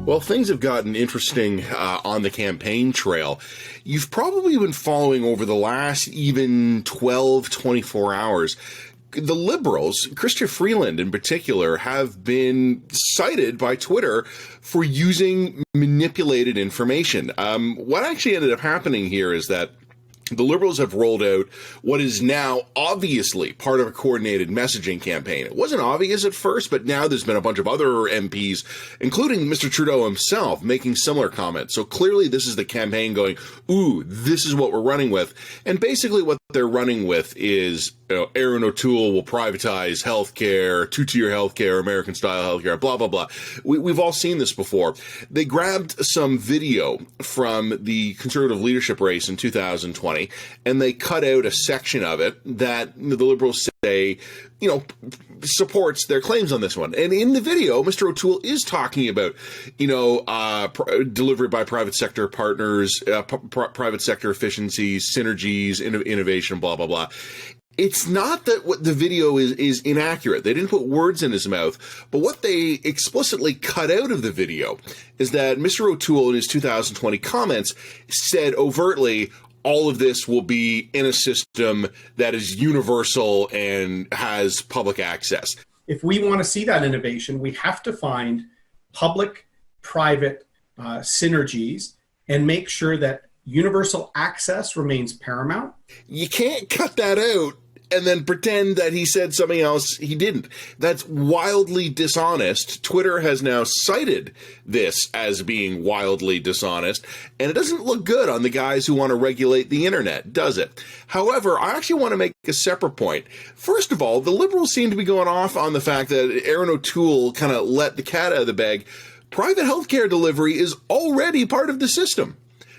Well, things have gotten interesting on the campaign trail. You've probably been following over the last even 12, 24 hours. The Liberals, Chrystia Freeland in particular, have been cited by Twitter for using manipulated information. What actually ended up happening here is that the Liberals have rolled out what is now obviously part of a coordinated messaging campaign. It wasn't obvious at first, but now there's been a bunch of other MPs, including Mr. Trudeau himself, making similar comments. So clearly this is the campaign going, ooh, this is what we're running with. And basically what they're running with is, Aaron O'Toole will privatize healthcare, two-tier healthcare, American-style healthcare, blah, blah, blah. We've all seen this before. They grabbed some video from the Conservative leadership race in 2020, and they cut out a section of it that the Liberals say, supports their claims on this one. And in the video, Mr. O'Toole is talking about, delivery by private sector partners, private sector efficiencies, synergies, innovation, blah, blah, blah. It's not that what the video is inaccurate. They didn't put words in his mouth, but what they explicitly cut out of the video is that Mr. O'Toole in his 2020 comments said overtly, all of this will be in a system that is universal and has public access. If we want to see that innovation, we have to find public-private synergies and make sure that universal access remains paramount. You can't cut that out and then pretend that he said something else he didn't. That's wildly dishonest. Twitter has now cited this as being wildly dishonest, and it doesn't look good on the guys who want to regulate the internet, does it? However, I actually want to make a separate point. First of all, the Liberals seem to be going off on the fact that Aaron O'Toole kind of let the cat out of the bag. Private healthcare delivery is already part of the system.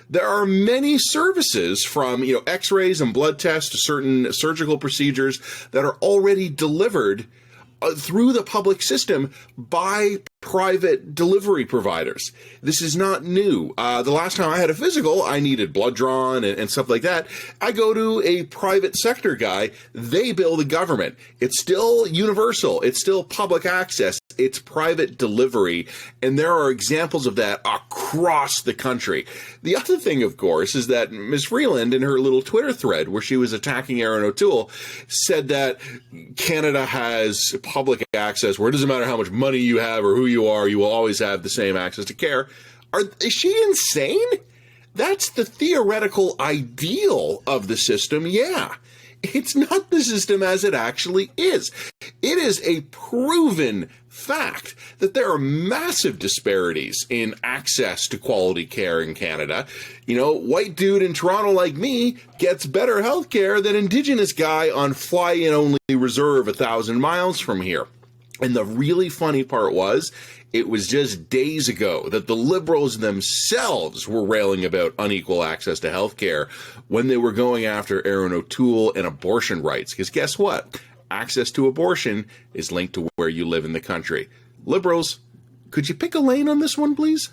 There are many services from, x-rays and blood tests to certain surgical procedures that are already delivered through the public system by private delivery providers. This is not new. The last time I had a physical, I needed blood drawn and stuff like that. I go to a private sector guy. They bill the government. It's still universal. It's still public access. It's private delivery. And there are examples of that across the country. The other thing, of course, is that Ms. Freeland, in her little Twitter thread where she was attacking Aaron O'Toole, said that Canada has public access where it doesn't matter how much money you have or who you are, you will always have the same access to care. Is she insane? That's the theoretical ideal of the system, yeah. It's not the system as it actually is. It is a proven fact that there are massive disparities in access to quality care in Canada. White dude in Toronto like me gets better health care than Indigenous guy on fly-in only reserve 1,000 miles from here. And the really funny part was, it was just days ago that the Liberals themselves were railing about unequal access to health care when they were going after Aaron O'Toole and abortion rights. Because guess what? Access to abortion is linked to where you live in the country. Liberals, could you pick a lane on this one, please?